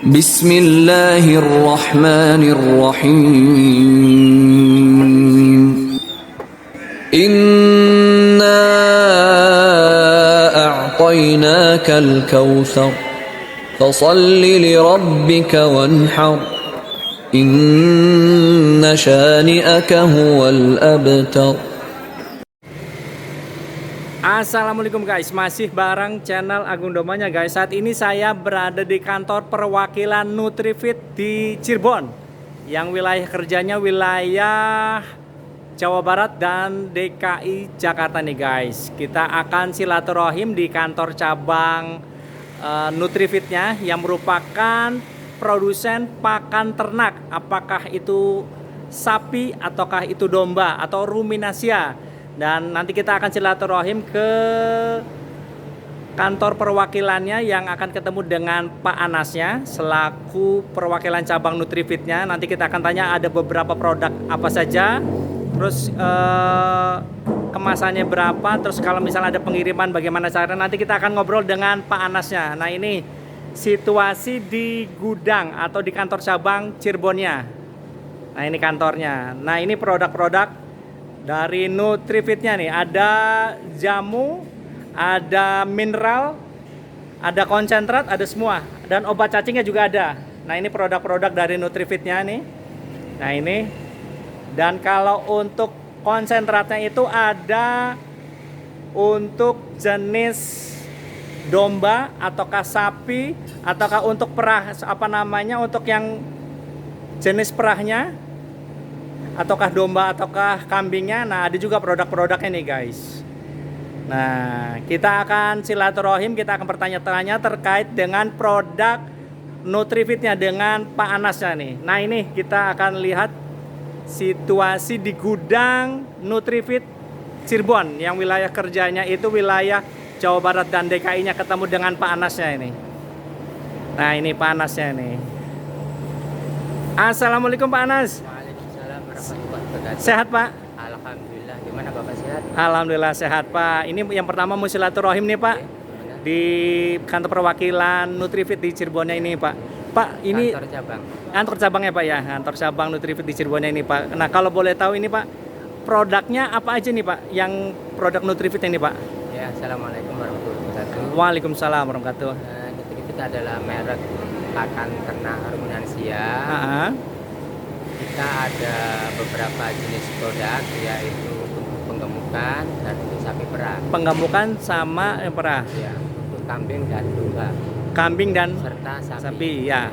Bismillahirrahmanirrahim. Inna a'tainakal kautsar fasalli lirabbika wanhar inna syani'aka huwal abtar. Assalamualaikum guys, masih bareng channel Agung Domanya guys. Saat ini saya berada di kantor perwakilan Nutrifit di Cirebon, yang wilayah kerjanya wilayah Jawa Barat dan DKI Jakarta nih guys. Kita akan silaturahim di kantor cabang Nutrifitnya yang merupakan produsen pakan ternak, apakah itu sapi ataukah itu domba atau ruminasia. Dan nanti kita akan silaturahim ke kantor perwakilannya yang akan ketemu dengan Pak Anasnya selaku perwakilan cabang Nutrifitnya. Nanti kita akan tanya ada beberapa produk apa saja, terus kemasannya berapa, terus kalau misalnya ada pengiriman bagaimana caranya. Nanti kita akan ngobrol dengan Pak Anasnya. Nah, ini situasi di gudang atau di kantor cabang Cirebonnya. Nah, ini kantornya. Nah, ini produk-produk dari Nutrifitnya nih, ada jamu, ada mineral, ada konsentrat, ada semua, dan obat cacingnya juga ada. Nah, ini produk-produk dari Nutrifitnya nih. Nah, ini. Dan kalau untuk konsentratnya itu ada untuk jenis domba ataukah sapi ataukah untuk perah, apa namanya, untuk yang jenis perahnya, ataukah domba ataukah kambingnya. Nah, ada juga produk-produknya nih guys. Nah, kita akan silaturahim, kita akan bertanya-tanya terkait dengan produk Nutrifitnya dengan Pak Anasnya nih. Nah, ini kita akan lihat situasi di gudang Nutrifit Cirebon yang wilayah kerjanya itu wilayah Jawa Barat dan DKI-nya, ketemu dengan Pak Anasnya ini. Nah, ini Pak Anasnya nih. Assalamualaikum Pak Anas. Sehat Pak? Alhamdulillah. Gimana Bapak, sehat? Alhamdulillah sehat Pak. Ini yang pertama mau silaturahim nih Pak. Di kantor perwakilan Nutrifit di Cirebonnya ini Pak. Pak, ini kantor cabangnya Pak ya, kantor cabang Nutrifit di Cirebonnya ini Pak. Nah, kalau boleh tahu ini Pak, produknya apa aja nih Pak, yang produk Nutrifit ini Pak? Ya, Assalamualaikum warahmatullahi wabarakatuh. Waalaikumsalam warahmatullahi wabarakatuh. Nutrifit adalah merek pakan ternak ruminansia. Kita ada beberapa jenis produk, yaitu untuk penggemukan dan untuk sapi perah. Penggemukan sama perah. Ya, untuk kambing dan domba. Kambing dan serta sapi ya.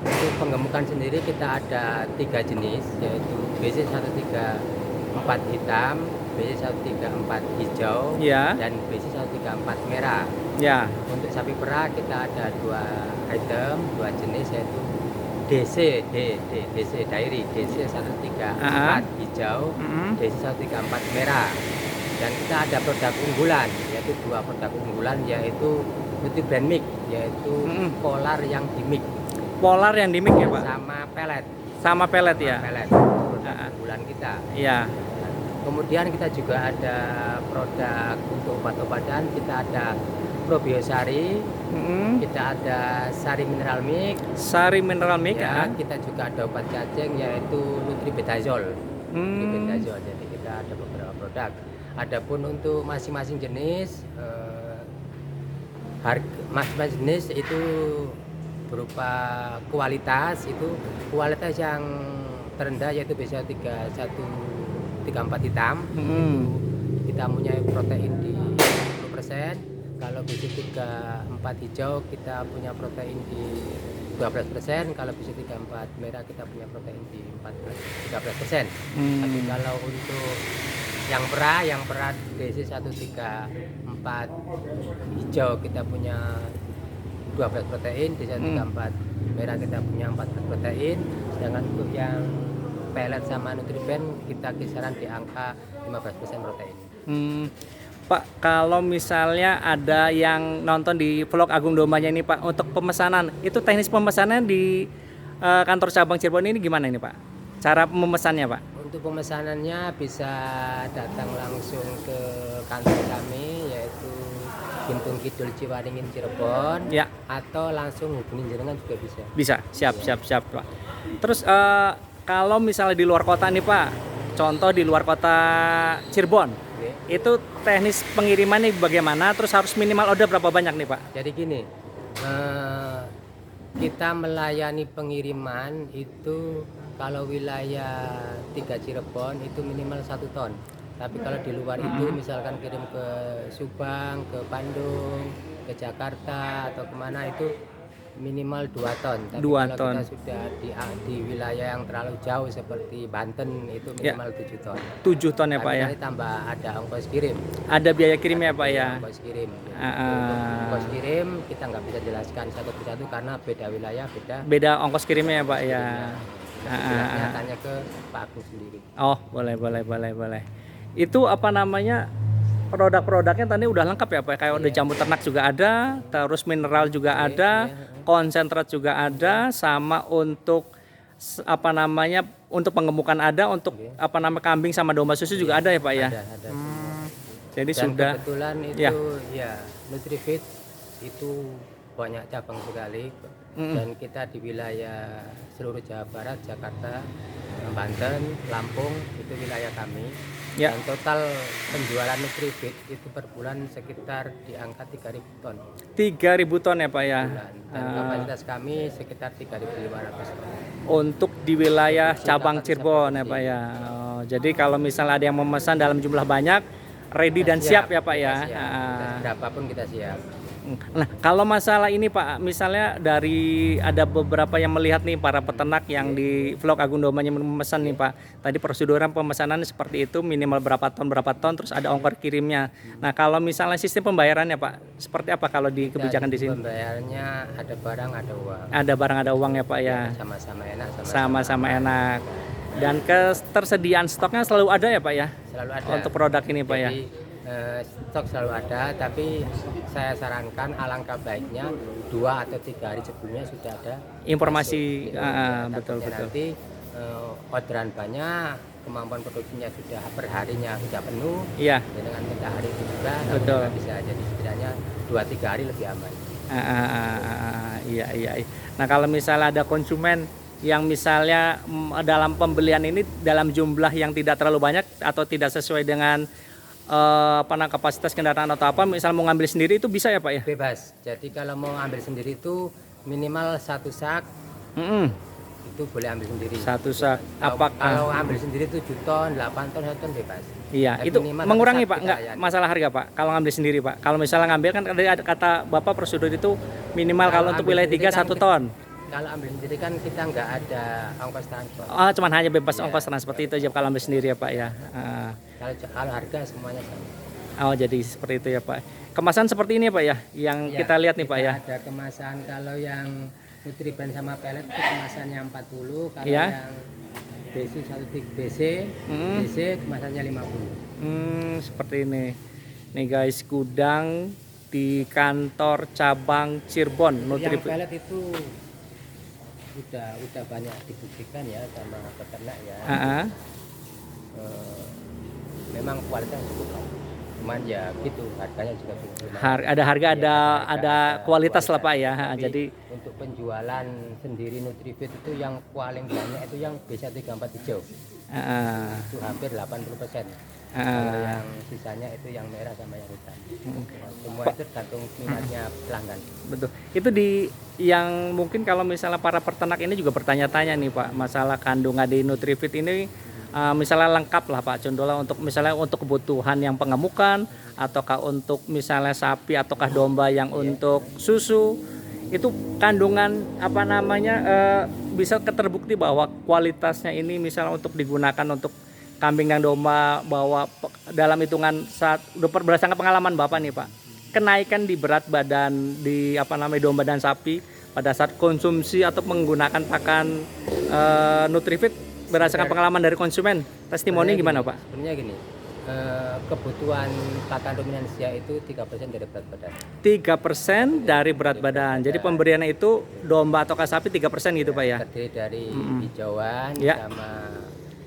Untuk penggemukan sendiri kita ada 3 jenis, yaitu BC134 hitam, BC134 hijau, ya, dan BC134 merah. Ya. Untuk sapi perah kita ada 2 item, 2 jenis, yaitu DC Dairy, DC134 hijau, DC134 merah. Dan kita ada produk unggulan, yaitu 2 produk unggulan, yaitu Nutribrand Mix, yaitu polar yang dimix. Polar yang dimix ya Pak? Sama pelet. Sama pelet ya? Pelet, produk unggulan kita. Iya. Kemudian kita juga ada produk untuk obat-obatan, kita ada Probiosari, kita ada Sari Mineral Mix. Sari Mineral Mix ya. Kita juga ada obat cacing, yaitu Nutribetazol. Nutribetazol. Jadi kita ada beberapa produk. Adapun untuk masing-masing jenis, masing-masing jenis itu berupa kualitas, itu kualitas yang terendah yaitu BC134 hitam. Kita punya protein di 10%. Kalau BC34 hijau kita punya protein di 12%. Kalau BC34 merah kita punya protein di 13%. Tapi kalau untuk yang perah BC134 hijau kita punya 12 protein, BC134 merah kita punya 14 protein. Sedangkan untuk yang pelet sama Nutriband kita kisaran di angka 15% protein. Pak, kalau misalnya ada yang nonton di vlog Agung Domanya ini Pak, untuk pemesanan, itu teknis pemesanan di kantor cabang Cirebon ini gimana ini Pak? Cara memesannya Pak? Untuk pemesanannya bisa datang langsung ke kantor kami, yaitu Gintung Kidul Ciwaringin Cirebon, Ya. atau langsung hubungin jenengan juga bisa. Bisa, siap Pak. Terus kalau misalnya di luar kota nih Pak, contoh di luar kota Cirebon, itu teknis pengirimannya bagaimana? Terus harus minimal order berapa banyak nih Pak? Jadi gini, kita melayani pengiriman itu kalau wilayah 3 Cirebon itu minimal 1 ton. Tapi kalau di luar itu misalkan kirim ke Subang, ke Bandung, ke Jakarta atau kemana itu minimal 2 ton. Tapi 2 kalau ton. kita sudah di wilayah yang terlalu jauh seperti Banten itu minimal 7 ton. 7 ton ya Pak Tapi ya? nanti tambah ada ongkos kirim. Ada biaya kirimnya Pak ya? Ongkos kirim. Untuk Ongkos kirim kita nggak bisa jelaskan satu persatu karena beda wilayah, beda ongkos kirimnya ya Pak ya? Jelasnya tanya ke Pak Agung sendiri. Oh boleh. Itu apa namanya, produk-produknya tadi udah lengkap ya Pak? Kayak udah jamur ternak juga ada, terus mineral juga ada, konsentrat juga ada, sama untuk apa namanya, untuk pengemukan ada, untuk apa nama kambing sama domba susu juga ada ya Pak ya? Ada. Jadi Dan sudah kebetulan itu ya Nutrifit itu banyak cabang sekali dan kita di wilayah seluruh Jawa Barat, Jakarta, Banten, Lampung itu wilayah kami. Ya. Dan total penjualan Nutrifit itu per bulan sekitar di angka 3.000 ton. 3.000 ton ya Pak ya? Bulan. Dan kapasitas kami sekitar 3.500 ton. Untuk di wilayah cabang Cirebon ya Pak ya? Oh, jadi kalau misalnya ada yang memesan dalam jumlah banyak, ready dan siap ya Pak ya? Berapapun kita siap. Nah, kalau masalah ini Pak, misalnya dari ada beberapa yang melihat nih para peternak yang di vlog Agung Domanya memesan nih Pak. Tadi proseduran pemesanan seperti itu, minimal berapa ton, terus ada ongkos kirimnya. Nah, kalau misalnya sistem pembayarannya Pak, seperti apa kalau di kebijakan di sini? Pembayarannya ada barang, ada uang. Ada barang, ada uang ya Pak ya? Sama-sama enak. Sama-sama enak. Dan ketersediaan stoknya selalu ada ya Pak ya? Selalu ada. Untuk produk ini Pak ya? Stok selalu ada, tapi saya sarankan alangkah baiknya 2 atau 3 hari sebelumnya sudah ada informasi. Betul. Nanti orderan banyak, kemampuan produksinya sudah perharinya sudah penuh. Iya. Dengan minta hari itu juga Betul. Bisa jadi setidaknya 2-3 hari lebih aman. Iya. Nah, kalau misalnya ada konsumen yang misalnya dalam pembelian ini dalam jumlah yang tidak terlalu banyak atau tidak sesuai dengan kapasitas kendaraan atau apa, misal mau ngambil sendiri itu bisa ya Pak ya? Bebas. Jadi kalau mau ambil sendiri itu minimal 1 sak itu boleh ambil sendiri. 1 sak. Kalau ambil sendiri 7 ton, 8 ton, 1 ton bebas. Iya, tapi itu mengurangi Pak, nggak masalah harga Pak. Kalau ngambil sendiri Pak. Kalau misalnya ngambil kan ada kata Bapak prosedur itu minimal kalau untuk wilayah 3 1 ton. Kalau ambil sendiri kan kita nggak ada ongkos transport. Oh, cuman hanya bebas ongkos transport itu aja kalau ambil sendiri ya Pak ya. Kalau harga semuanya sama. Oh, jadi seperti itu ya Pak. Kemasan seperti ini ya Pak ya, yang kita lihat nih Pak ya. Ada kemasan kalau yang Nutriben sama pelet itu kemasannya 40, kalau yang BC 1 BC kemasannya 50. Seperti ini. Nih guys, gudang di kantor cabang Cirebon Nutriben. Yang pelet itu udah banyak dibuktikan ya sama peternak ya. Memang kualitas cukup baik. Cuman ya gitu, harganya juga cukup. Ada harga, ada kualitas lah Pak ya. Jadi untuk penjualan sendiri Nutrifit itu yang paling banyak itu yang B134 hijau. Itu hampir 80%. Kalau yang sisanya itu yang merah sama yang hitam. Semua itu tergantung minatnya pelanggan. Betul. Itu yang mungkin kalau misalnya para peternak ini juga bertanya-tanya nih Pak, masalah kandungan di Nutrifit ini misalnya lengkap lah Pak, contohnya untuk misalnya untuk kebutuhan yang pengemukan, ataukah untuk misalnya sapi ataukah domba yang untuk susu, itu kandungan bisa terbukti bahwa kualitasnya ini misalnya untuk digunakan untuk kambing dan domba, bahwa dalam hitungan saat berdasarkan pengalaman Bapak nih Pak, kenaikan di berat badan di domba dan sapi pada saat konsumsi atau menggunakan pakan Nutrifit berdasarkan pengalaman dari konsumen, testimoni gimana Pak? Sebenarnya gini, kebutuhan pakan ruminansia itu 3% dari berat badan. 3% dari berat badan. Jadi pemberiannya itu domba atau sapi 3% gitu Pak ya? Terdiri dari hijauan sama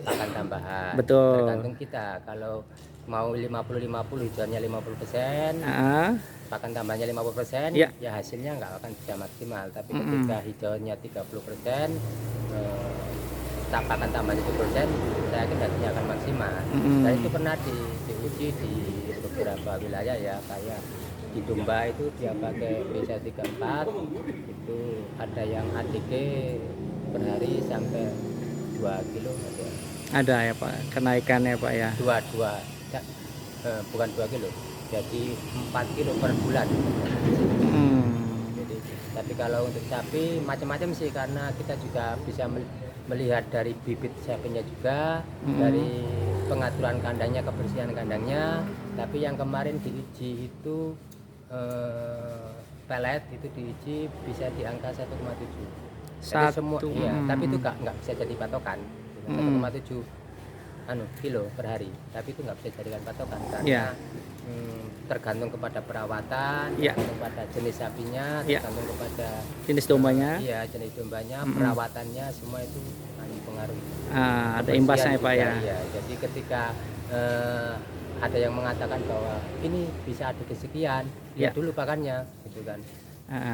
pakan tambahan. Betul. Tergantung kita, kalau mau 50-50 hijauannya 50%, pakan tambahnya 50%, ya, ya hasilnya nggak akan bisa maksimal. Tapi ketika hijaunya 30%, pakan tambah 7%, saya yakin hasilnya akan maksimal. Dan itu pernah diuji di beberapa wilayah ya, kayak di domba itu dia pakai B134, itu ada yang ADG per hari sampai 2 kilo ada ya Pak kenaikannya Pak ya. Bukan 2 kilo, jadi 4 kilo per bulan. Jadi, tapi kalau untuk sapi macam-macam sih, karena kita juga bisa melihat dari bibit sapinya juga, dari pengaturan kandangnya, kebersihan kandangnya. Tapi yang kemarin diuji itu pelet itu diuji bisa di angka 1,7. Jadi semua, iya, tapi itu nggak bisa jadi patokan. 1,7 kilo per hari, tapi itu nggak bisa jadikan patokan karena tergantung kepada perawatan, tergantung kepada jenis sapinya, tergantung kepada jenis dombanya, jenis dombanya, perawatannya, semua itu mempengaruhi. Ada imbasnya Pak ya. Iya, jadi ketika ada yang mengatakan bahwa ini bisa ada kesekian, lihat dulu pakannya, gitu kan.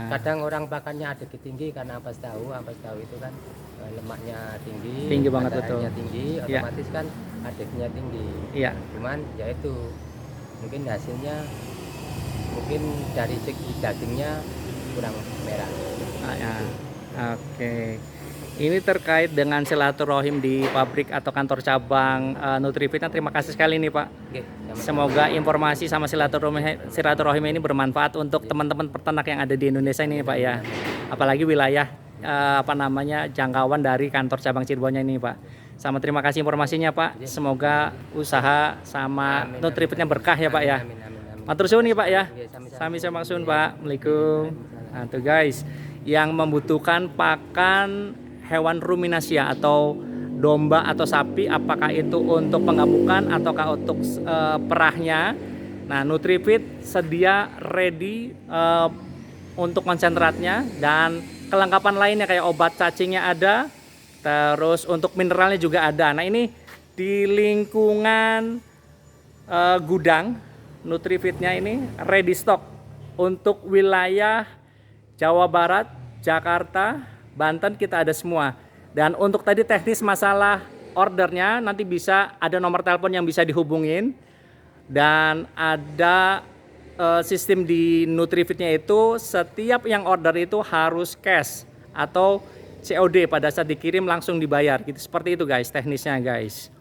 Kadang orang pakannya ada tinggi karena ampas tahu itu kan lemaknya tinggi banget, betul, tinggi, otomatis kan adiknya tinggi. Cuman ya itu mungkin hasilnya mungkin dari segi dagingnya kurang merah. Oke. Ini terkait dengan silaturahim di pabrik atau kantor cabang Nutrifitnya. Terima kasih sekali nih Pak. Semoga informasi sama silaturahim ini bermanfaat untuk teman-teman peternak yang ada di Indonesia ini Pak ya. Apalagi wilayah jangkauan dari kantor cabang Cirebonnya ini Pak. Sama terima kasih informasinya Pak. Semoga usaha sama Nutrifitnya berkah ya Pak ya. Matur suwun nih Pak ya. Sami-sami maksud Pak. Assalamualaikum. Nah tuh guys, yang membutuhkan pakan hewan ruminasia atau domba atau sapi, apakah itu untuk penggabukan ataukah untuk perahnya. Nah, Nutrifit sedia ready untuk konsentratnya dan kelengkapan lainnya kayak obat cacingnya ada, terus untuk mineralnya juga ada. Nah, ini di lingkungan gudang Nutrifitnya ini ready stock untuk wilayah Jawa Barat, Jakarta, Banten kita ada semua. Dan untuk tadi teknis masalah ordernya nanti bisa ada nomor telepon yang bisa dihubungin, dan ada sistem di Nutrifitnya itu setiap yang order itu harus cash atau COD, pada saat dikirim langsung dibayar gitu. Seperti itu guys teknisnya guys.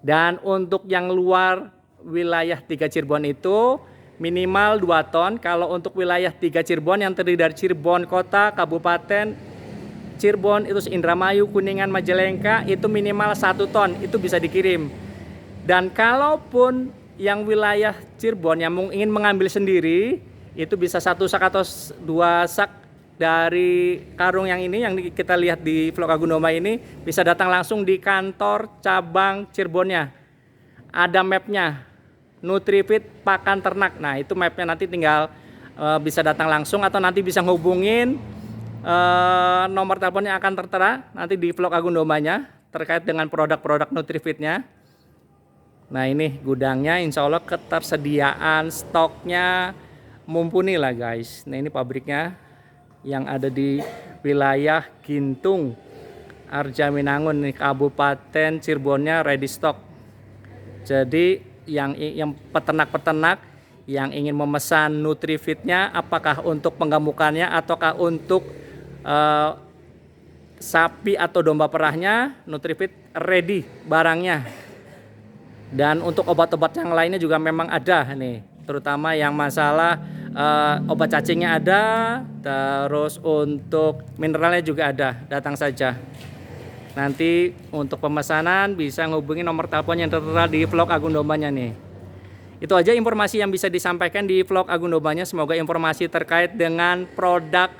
Dan untuk yang luar wilayah 3 Cirebon itu minimal 2 ton. Kalau untuk wilayah 3 Cirebon yang terdiri dari Cirebon Kota, Kabupaten Cirebon, itu Indramayu, Kuningan, Majalengka, itu minimal 1 ton, itu bisa dikirim. Dan kalaupun yang wilayah Cirebon yang ingin mengambil sendiri, itu bisa 1 sak atau 2 sak dari karung yang ini, yang kita lihat di vlog Agung Domba ini, bisa datang langsung di kantor cabang Cirebonnya. Ada mapnya, Nutrifit Pakan Ternak. Nah itu mapnya, nanti tinggal bisa datang langsung atau nanti bisa ngehubungin. Nomor teleponnya akan tertera nanti di vlog Agung Dombanya terkait dengan produk-produk Nutrifitnya. Nah ini gudangnya, insya Allah ketersediaan stoknya mumpuni lah guys. Nah ini pabriknya yang ada di wilayah Gintung, Arjaminangun nih, Kabupaten Cirebonnya ready stock. Jadi yang peternak-peternak yang ingin memesan Nutrifitnya, apakah untuk penggemukannya ataukah untuk sapi atau domba perahnya, Nutrifit ready barangnya. Dan untuk obat-obat yang lainnya juga memang ada nih, terutama yang masalah obat cacingnya ada, terus untuk mineralnya juga ada. Datang saja. Nanti untuk pemesanan bisa ngubungi nomor telepon yang tertera di vlog Agung Dombanya nih. Itu aja informasi yang bisa disampaikan di vlog Agung Dombanya. Semoga informasi terkait dengan produk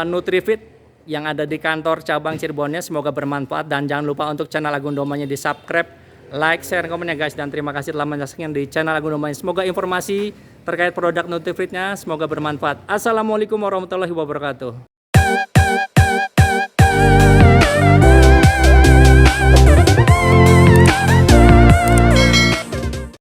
Nutrifit yang ada di kantor cabang Cirebonnya semoga bermanfaat, dan jangan lupa untuk channel Agung Dombanya di subscribe, like, share, komen ya guys. Dan terima kasih telah menyaksikan di channel Agung Dombanya. Semoga informasi terkait produk Nutrifitnya semoga bermanfaat. Assalamualaikum warahmatullahi wabarakatuh.